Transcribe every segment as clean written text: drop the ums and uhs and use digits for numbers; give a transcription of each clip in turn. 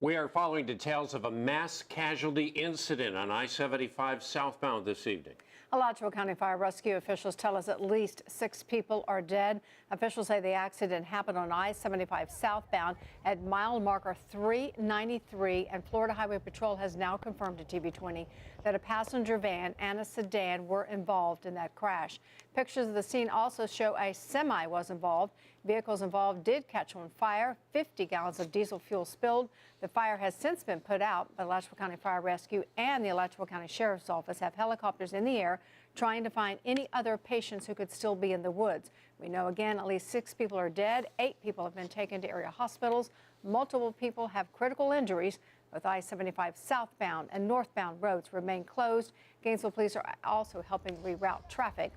We are following details of a mass casualty incident on I-75 southbound this evening. Alachua County Fire Rescue officials tell us at least 6 people are dead. Officials say the accident happened on I-75 southbound at mile marker 393, and Florida Highway Patrol has now confirmed to TV20 that a passenger van and a sedan were involved in that crash. Pictures of the scene also show a semi was involved. Vehicles involved did catch on fire. 50 gallons of diesel fuel spilled. The fire has since been put out, but Alachua County Fire Rescue and the Alachua County Sheriff's Office have helicopters in the air trying to find any other patients who could still be in the woods. We know again at least 6 people are dead. 8 people have been taken to area hospitals. Multiple people have critical injuries. Both I-75 southbound and northbound roads remain closed. Gainesville police are also helping reroute traffic.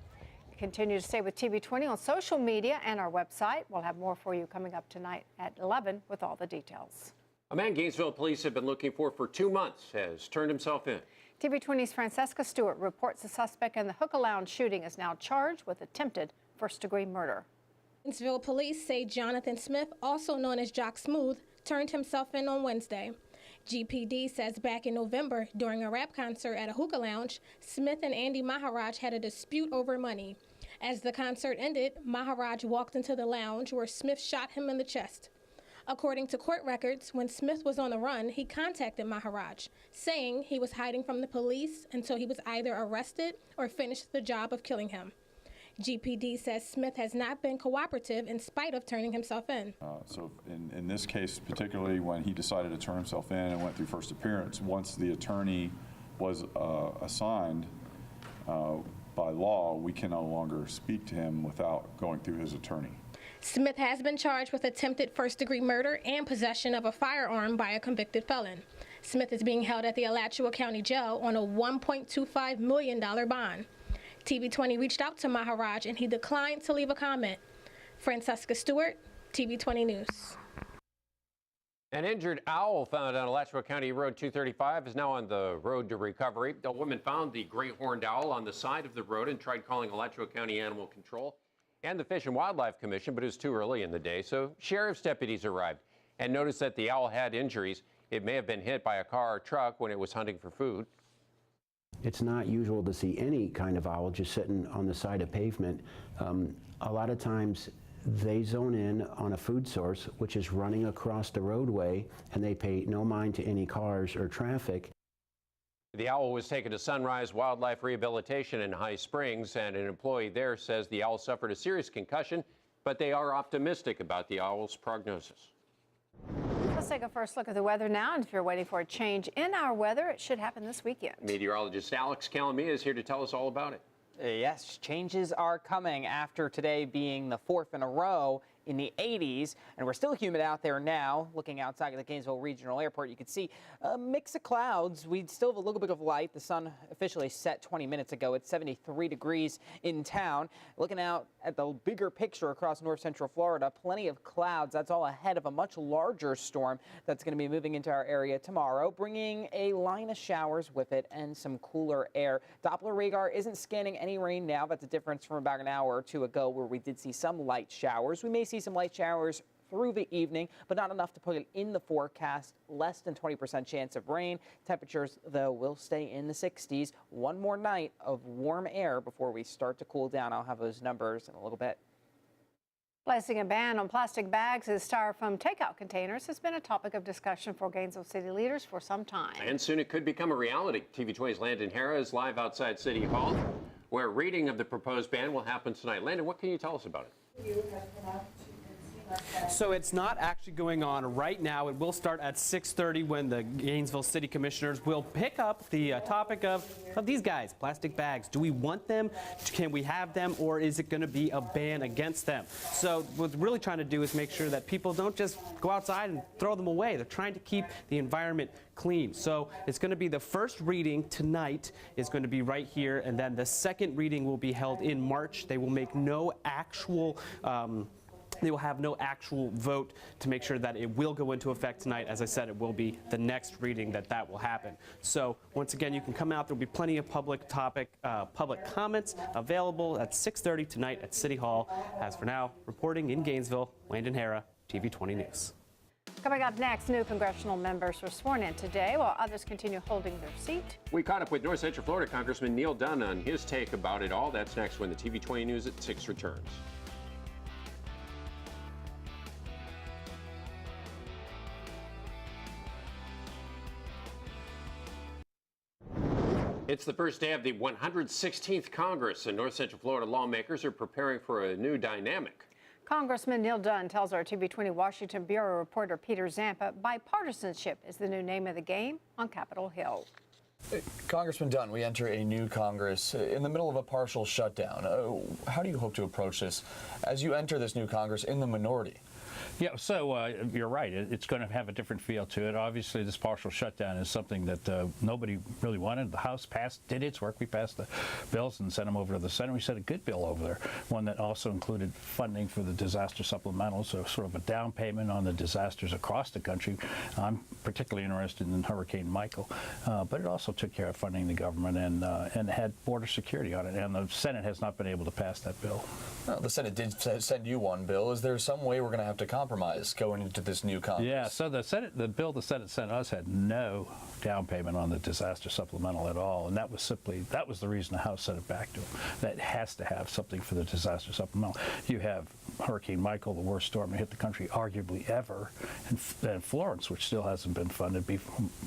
Continue to stay with TV20 on social media and our website. We'll have more for you coming up tonight at 11 with all the details. A man Gainesville police have been looking for 2 months has turned himself in. TV20's Francesca Stewart reports the suspect in the Hookah Lounge shooting is now charged with attempted first-degree murder. Gainesville police say Jonathan Smith, also known as Jock Smooth, turned himself in on Wednesday. GPD says back in November, during a rap concert at a hookah lounge, Smith and Andy Maharaj had a dispute over money. As the concert ended, Maharaj walked into the lounge where Smith shot him in the chest. According to court records, when Smith was on the run, he contacted Maharaj, saying he was hiding from the police until he was either arrested or finished the job of killing him. GPD says Smith has not been cooperative in spite of turning himself in. So in this case, particularly when he decided to turn himself in and went through first appearance, once the attorney was assigned by law, we can no longer speak to him without going through his attorney. Smith has been charged with attempted first-degree murder and possession of a firearm by a convicted felon. Smith is being held at the Alachua County Jail on a $1.25 million bond. TV20 reached out to Maharaj and he declined to leave a comment. Francesca Stewart, TV20 News. An injured owl found on Alachua County Road 235 is now on the road to recovery. A woman found the great horned owl on the side of the road and tried calling Alachua County Animal Control and the Fish and Wildlife Commission, but it was too early in the day, so sheriff's deputies arrived and noticed that the owl had injuries. It may have been hit by a car or truck when it was hunting for food. It's not usual to see any kind of owl just sitting on the side of pavement. A lot of times they zone in on a food source which is running across the roadway, and they pay no mind to any cars or traffic. The owl was taken to Sunrise Wildlife Rehabilitation in High Springs, and an employee there says the owl suffered a serious concussion, but they are optimistic about the owl's prognosis. Let's take a first look at the weather now, and if you're waiting for a change in our weather, it should happen this weekend. Meteorologist Alex Calamia is here to tell us all about it. Yes, changes are coming after today being the 4th in a row in the 80s, and we're still humid out there now. Looking outside of the Gainesville Regional Airport, you can see a mix of clouds. We still have a little bit of light. The sun officially set 20 minutes ago. It's 73 degrees in town. Looking out at the bigger picture across north central Florida, plenty of clouds. That's all ahead of a much larger storm that's going to be moving into our area tomorrow, bringing a line of showers with it and some cooler air. Doppler radar isn't scanning any rain now. That's a difference from about an hour or two ago where we did see some light showers. We may see some light showers through the evening, but not enough to put it in the forecast. Less than 20% chance of rain. Temperatures, though, will stay in the 60s. One more night of warm air before we start to cool down. I'll have those numbers in a little bit. Placing a ban on plastic bags as styrofoam takeout containers has been a topic of discussion for Gainesville city leaders for some time. And soon it could become a reality. TV20's Landon Hara is live outside City Hall, where a reading of the proposed ban will happen tonight. Landon, what can you tell us about it? So it's not actually going on right now. It will start at 6:30 when the Gainesville City Commissioners will pick up the topic of these guys, plastic bags. Do we want them? Can we have them? Or is it going to be a ban against them? So what we're really trying to do is make sure that people don't just go outside and throw them away. They're trying to keep the environment clean. So it's going to be the first reading tonight is going to be right here, and then the second reading will be held in March. They will make no actual they will have no actual vote to make sure that it will go into effect tonight. As I said, it will be the next reading that will happen. So once again, you can come out. There will be plenty of public comments available at 6:30 tonight at City Hall. As for now, reporting in Gainesville, Landon Hara, TV20 News. Coming up next, new congressional members were sworn in today while others continue holding their seat. We caught up with North Central Florida Congressman Neil Dunn on his take about it all. That's next when the TV 20 News at 6 returns. It's the first day of the 116th Congress, and North Central Florida lawmakers are preparing for a new dynamic. Congressman Neil Dunn tells our TV 20 Washington Bureau reporter Peter Zampa bipartisanship is the new name of the game on Capitol Hill. Congressman Dunn, we enter a new Congress in the middle of a partial shutdown. How do you hope to approach this as you enter this new Congress in the minority? Yeah, so you're right. It's going to have a different feel to it. Obviously, this partial shutdown is something that nobody really wanted. The House did its work. We passed the bills and sent them over to the Senate. We sent a good bill over there, one that also included funding for the disaster supplemental, so sort of a down payment on the disasters across the country. I'm particularly interested in Hurricane Michael, but it also took care of funding the government and had border security on it. And the Senate has not been able to pass that bill. Well, the Senate did send you one bill. Is there some way we're going to have to compromise going into this new Congress? Yeah, so the bill the Senate sent us had no down payment on the disaster supplemental at all, and that was the reason the House sent it back to them. That has to have something for the disaster supplemental. You have Hurricane Michael, the worst storm to hit the country arguably ever, and Florence, which still hasn't been funded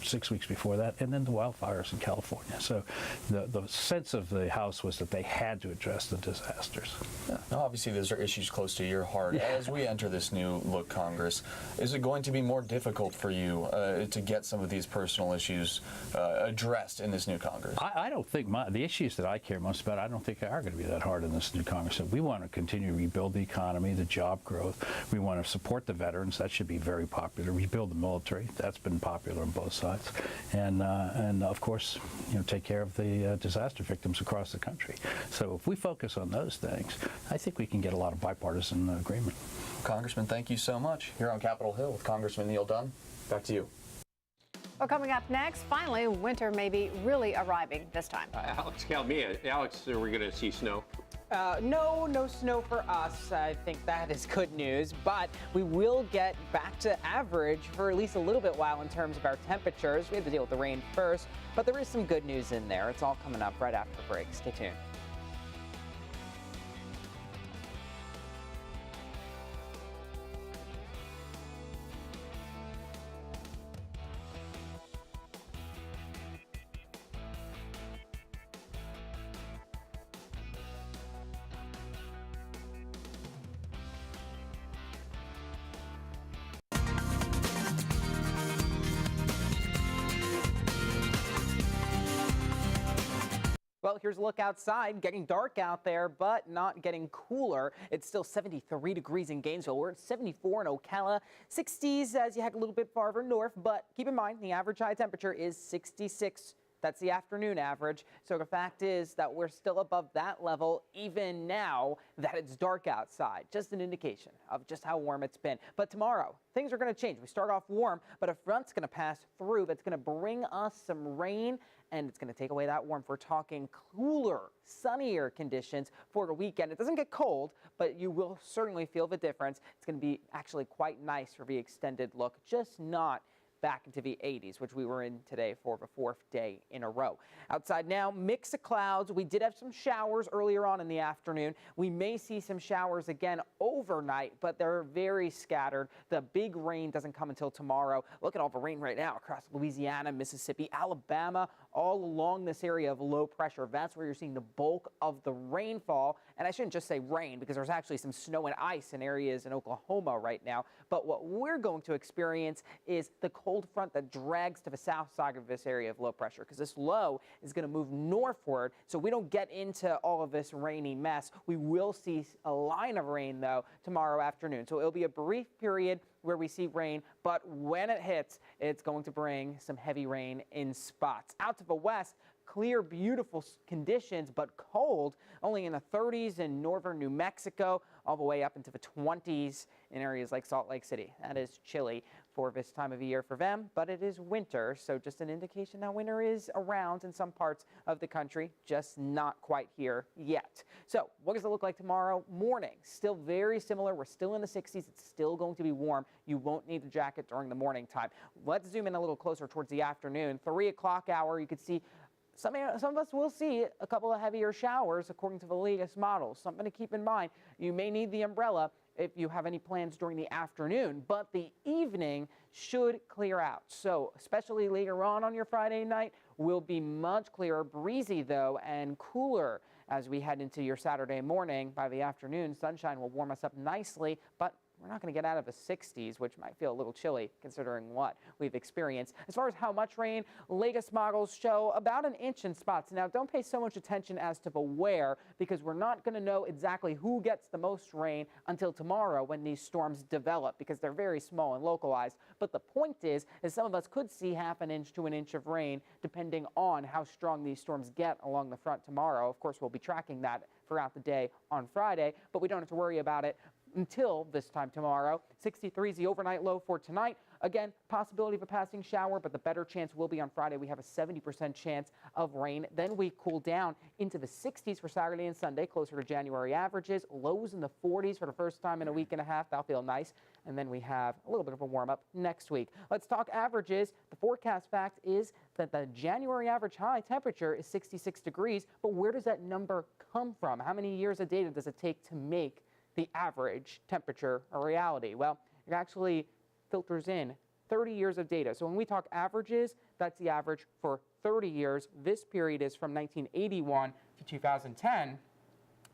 6 weeks before that, and then the wildfires in California. So the sense of the House was that they had to address the disasters. Yeah. Now, obviously, those are issues close to your heart. Yeah. As we enter this new look Congress, is it going to be more difficult for you to get some of these personal issues addressed in this new Congress? I don't think the issues that I care most about, I don't think are going to be that hard in this new Congress. We want to continue to rebuild the economy, the job growth. We want to support the veterans. That should be very popular. Rebuild the military. That's been popular on both sides. And of course, take care of the disaster victims across the country. So if we focus on those things, I think we can get a lot of bipartisan agreement. Congressman, thank you so much. Here on Capitol Hill with Congressman Neil Dunn. Back to you. Well, coming up next, finally, winter may be really arriving this time. Alex Calmia. Alex, are we going to see snow? No snow for us. I think that is good news, but we will get back to average for at least a little bit while in terms of our temperatures. We have to deal with the rain first, but there is some good news in there. It's all coming up right after the break. Stay tuned. Well, here's a look outside. Getting dark out there, but not getting cooler. It's still 73 degrees in Gainesville. We're at 74 in Ocala. 60s as you head a little bit farther north, but keep in mind the average high temperature is 66. That's the afternoon average. So the fact is that we're still above that level even now that it's dark outside. Just an indication of just how warm it's been. But tomorrow, things are going to change. We start off warm, but a front's going to pass through that's going to bring us some rain, and it's going to take away that warmth. We're talking cooler, sunnier conditions for the weekend. It doesn't get cold, but you will certainly feel the difference. It's going to be actually quite nice for the extended look, just not back into the 80s, which we were in today for the fourth day in a row. Outside now, mix of clouds. We did have some showers earlier on in the afternoon. We may see some showers again overnight, but they're very scattered. The big rain doesn't come until tomorrow. Look at all the rain right now across Louisiana, Mississippi, Alabama, all along this area of low pressure. That's where you're seeing the bulk of the rainfall. And I shouldn't just say rain, because there's actually some snow and ice in areas in Oklahoma right now. But what we're going to experience is the cold front that drags to the south side of this area of low pressure, because this low is going to move northward, so we don't get into all of this rainy mess. We will see a line of rain, though, tomorrow afternoon. So it'll be a brief period where we see rain, but when it hits, it's going to bring some heavy rain in spots. Out to the west, clear, beautiful conditions, but cold, only in the 30s in northern New Mexico, all the way up into the 20s in areas like Salt Lake City. That is chilly for this time of year for them, but it is winter, so just an indication that winter is around in some parts of the country, just not quite here yet. So what does it look like tomorrow morning? Still very similar. We're still in the 60s. It's still going to be warm. You won't need a jacket during the morning time. Let's zoom in a little closer towards the afternoon. 3 o'clock hour, you could see some of us will see a couple of heavier showers according to the latest models. Something to keep in mind. You may need the umbrella if you have any plans during the afternoon, but the evening should clear out. So especially later on your Friday night will be much clearer, breezy though, and cooler as we head into your Saturday morning. By the afternoon, sunshine will warm us up nicely, but we're not going to get out of the 60s, which might feel a little chilly considering what we've experienced. As far as how much rain, latest models show about an inch in spots. Now, don't pay so much attention as to the where, because we're not going to know exactly who gets the most rain until tomorrow when these storms develop, because they're very small and localized. But the point is some of us could see half an inch to an inch of rain, depending on how strong these storms get along the front tomorrow. Of course, we'll be tracking that throughout the day on Friday, but we don't have to worry about it until this time tomorrow. 63 is the overnight low for tonight. Again, possibility of a passing shower, but the better chance will be on Friday. We have a 70% chance of rain. Then we cool down into the 60s for Saturday and Sunday, closer to January averages. Lows in the 40s for the first time in a week and a half. That'll feel nice. And then we have a little bit of a warm up next week. Let's talk averages. The forecast fact is that the January average high temperature is 66 degrees. But where does that number come from? How many years of data does it take to make the average temperature a reality? Well, it actually filters in 30 years of data. So when we talk averages, that's the average for 30 years. This period is from 1981 to 2010.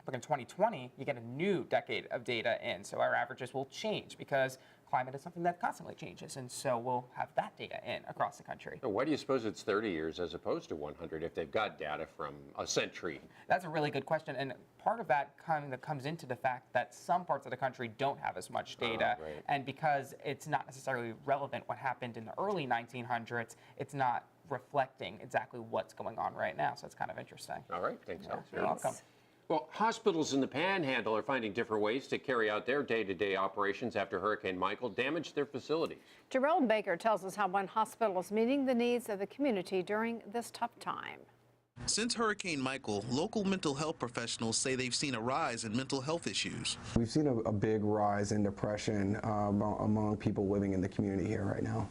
But in 2020, you get a new decade of data in. So our averages will change because climate is something that constantly changes. And so we'll have that data in across the country. So why do you suppose it's 30 years as opposed to 100 if they've got data from a century? That's a really good question. And part of that kind of comes into the fact that some parts of the country don't have as much data. Right. And because it's not necessarily relevant what happened in the early 1900s, it's not reflecting exactly what's going on right now. So it's kind of interesting. All right, thanks. Yeah, you're welcome. Well, hospitals in the Panhandle are finding different ways to carry out their day-to-day operations after Hurricane Michael damaged their facilities. Jerome Baker tells us how one hospital is meeting the needs of the community during this tough time. Since Hurricane Michael, local mental health professionals say they've seen a rise in mental health issues. We've seen a big rise in depression among people living in the community here right now.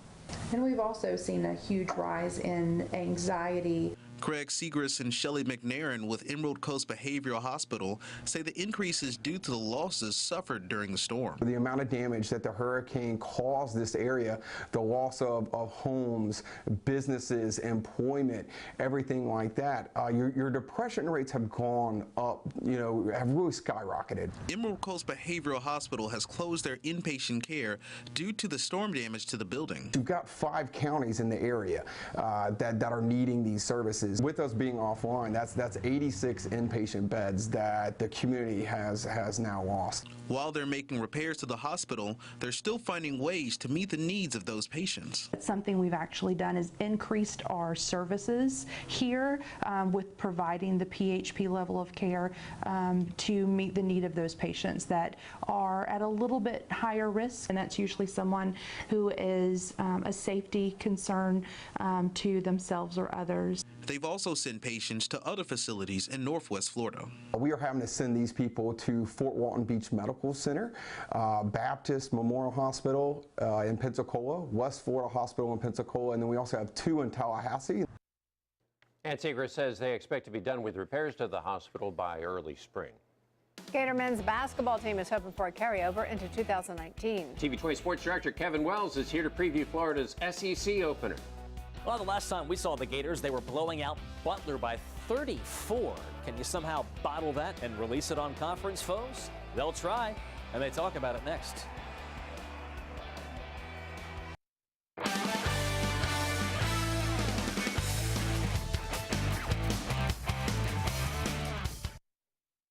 And we've also seen a huge rise in anxiety. Craig Segrist and Shelley McNairn with Emerald Coast Behavioral Hospital say the increase is due to the losses suffered during the storm. The amount of damage that the hurricane caused this area, the loss of homes, businesses, employment, everything like that, your depression rates have gone up, have really skyrocketed. Emerald Coast Behavioral Hospital has closed their inpatient care due to the storm damage to the building. You've got 5 counties in the area that are needing these services. With us being offline, that's 86 inpatient beds that the community has now lost. While they're making repairs to the hospital, they're still finding ways to meet the needs of those patients. Something we've actually done is increased our services here with providing the PHP level of care to meet the need of those patients that are at a little bit higher risk, and that's usually someone who is a safety concern to themselves or others. They've also sent patients to other facilities in Northwest Florida. We are having to send these people to Fort Walton Beach Medical Center, Baptist Memorial Hospital in Pensacola, West Florida Hospital in Pensacola, and then we also have 2 in Tallahassee. And Segrist says they expect to be done with repairs to the hospital by early spring. Gator men's basketball team is hoping for a carryover into 2019. TV 20 Sports Director Kevin Wells is here to preview Florida's SEC opener. Well, the last time we saw the Gators, they were blowing out Butler by 34. Can you somehow bottle that and release it on conference foes? They'll try, and they talk about it next.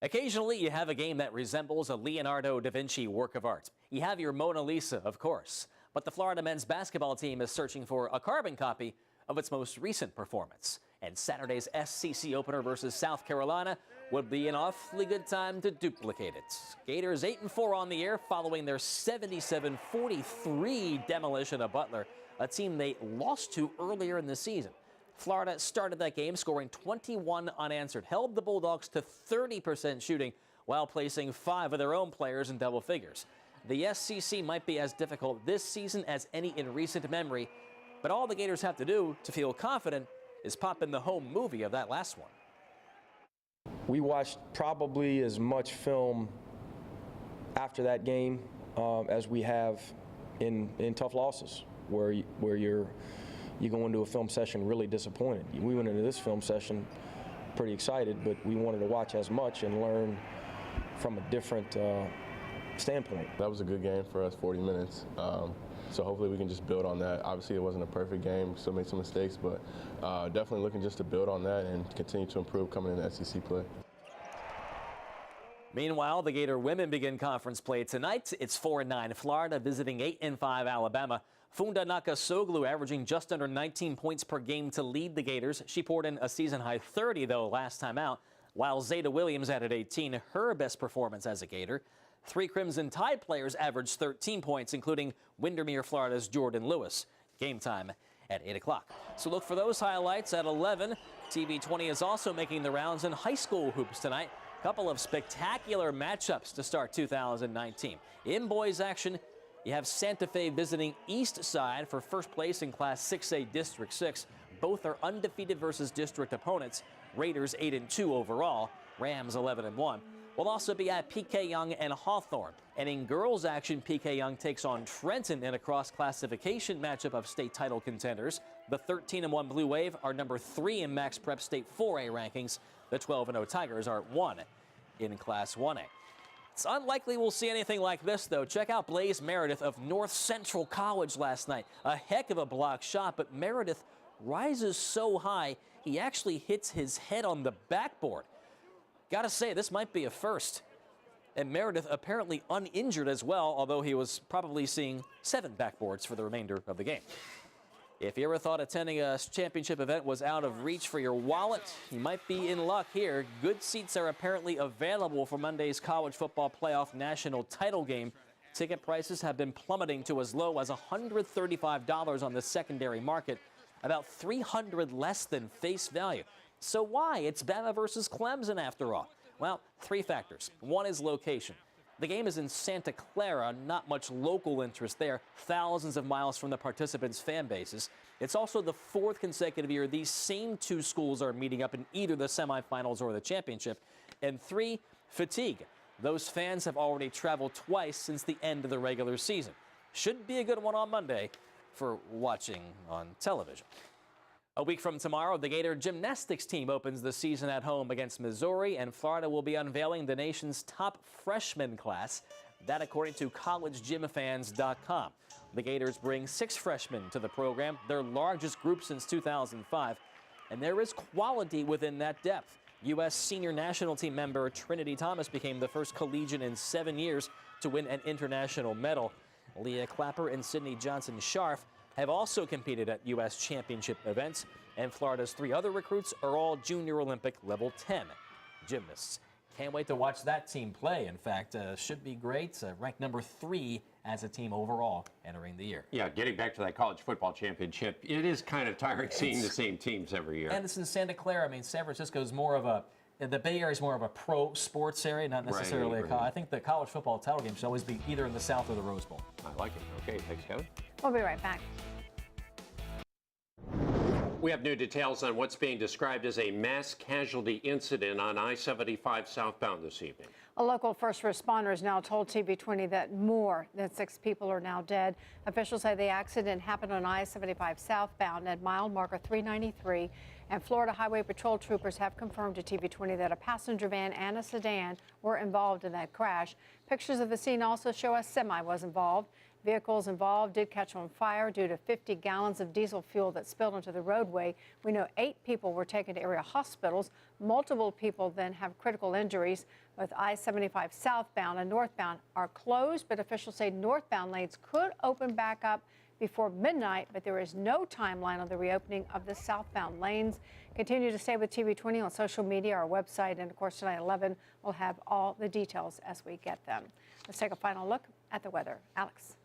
Occasionally, you have a game that resembles a Leonardo da Vinci work of art. You have your Mona Lisa, of course. But the Florida men's basketball team is searching for a carbon copy of its most recent performance. And Saturday's SEC opener versus South Carolina would be an awfully good time to duplicate it. Gators 8-4 on the year following their 77-43 demolition of Butler, a team they lost to earlier in the season. Florida started that game scoring 21 unanswered, held the Bulldogs to 30% shooting while placing 5 of their own players in double figures. The SEC might be as difficult this season as any in recent memory, but all the Gators have to do to feel confident is pop in the home movie of that last one. We watched probably as much film after that game as we have in tough losses, where you go into a film session really disappointed. We went into this film session pretty excited, but we wanted to watch as much and learn from a different standpoint. That was a good game for us, 40 minutes. So hopefully we can just build on that. Obviously it wasn't a perfect game, still made some mistakes, but definitely looking just to build on that and continue to improve coming into SEC play. Meanwhile, the Gator women begin conference play tonight. It's 4-9 Florida visiting 8-5 Alabama. Funda Nakasoglu averaging just under 19 points per game to lead the Gators. She poured in a season-high 30, though, last time out, while Zeta Williams added 18, her best performance as a Gator. 3 Crimson Tide players averaged 13 points, including Windermere, Florida's Jordan Lewis. Game time at 8 o'clock. So look for those highlights at 11. TV 20 is also making the rounds in high school hoops tonight. A couple of spectacular matchups to start 2019. In boys action, you have Santa Fe visiting East Side for first place in Class 6A District 6. Both are undefeated versus district opponents. Raiders 8-2 overall. Rams 11-1. Will also be at PK Young and Hawthorne. And in girls action, PK Young takes on Trenton in a cross-classification matchup of state title contenders. The 13-1 Blue Wave are number 3 in Max Prep State 4A rankings. The 12-0 Tigers are 1 in Class 1A. It's unlikely we'll see anything like this, though. Check out Blaze Meredith of North Central College last night. A heck of a block shot, but Meredith rises so high, he actually hits his head on the backboard. Gotta say, this might be a first. And Meredith apparently uninjured as well, although he was probably seeing 7 backboards for the remainder of the game. If you ever thought attending a championship event was out of reach for your wallet, you might be in luck here. Good seats are apparently available for Monday's college football playoff national title game. Ticket prices have been plummeting to as low as $135 on the secondary market, about $300 less than face value. So why? It's Bama versus Clemson after all. Well, 3 factors. One is location. The game is in Santa Clara, not much local interest there, thousands of miles from the participants' fan bases. It's also the 4th consecutive year these same 2 schools are meeting up in either the semifinals or the championship. And 3, fatigue. Those fans have already traveled twice since the end of the regular season. Should be a good one on Monday for watching on television. A week from tomorrow, the Gator gymnastics team opens the season at home against Missouri, and Florida will be unveiling the nation's top freshman class. That according to collegegymfans.com. The Gators bring 6 freshmen to the program, their largest group since 2005. And there is quality within that depth. U.S. senior national team member Trinity Thomas became the first collegian in 7 years to win an international medal. Leah Clapper and Sydney Johnson-Scharf have also competed at U.S. championship events, and Florida's 3 other recruits are all Junior Olympic level 10 gymnasts. Can't wait to watch that team play. In fact, should be great. Ranked number 3 as a team overall entering the year. Yeah, getting back to that college football championship, it is kind of tiring seeing the same teams every year. And it's in Santa Clara. I mean, San Francisco is more of a, the Bay Area is more of a pro sports area, not necessarily a college. I think the college football title game should always be either in the South or the Rose Bowl. I like it. Okay, thanks, Kevin. We'll be right back. We have new details on what's being described as a mass casualty incident on I-75 southbound this evening. A local first responders now told TV 20 that more than 6 people are now dead. Officials say the accident happened on I-75 southbound at mile marker 393, and Florida Highway Patrol troopers have confirmed to TV 20 that a passenger van and a sedan were involved in that crash. Pictures of the scene also show a semi was involved. Vehicles involved did catch on fire due to 50 gallons of diesel fuel that spilled into the roadway. We know 8 people were taken to area hospitals. Multiple people then have critical injuries. Both I-75 southbound and northbound are closed, but officials say northbound lanes could open back up before midnight, but there is no timeline on the reopening of the southbound lanes. Continue to stay with TV 20 on social media, our website, and of course tonight at 11 we'll have all the details as we get them. Let's take a final look at the weather. Alex.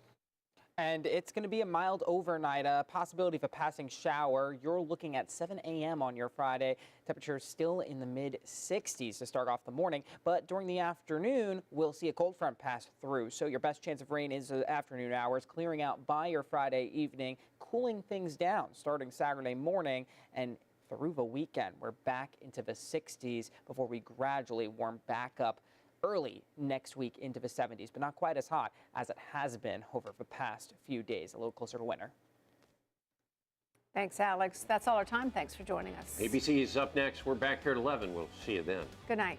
And it's going to be a mild overnight, a possibility of a passing shower. You're looking at 7 a.m. on your Friday. Temperatures still in the mid-60s to start off the morning, but during the afternoon, we'll see a cold front pass through. So your best chance of rain is the afternoon hours, clearing out by your Friday evening, cooling things down starting Saturday morning and through the weekend. We're back into the 60s before we gradually warm back up early next week into the 70s, but not quite as hot as it has been over the past few days, a little closer to winter. Thanks, Alex. That's all our time. Thanks for joining us. ABC is up next. We're back here at 11. We'll see you then. Good night.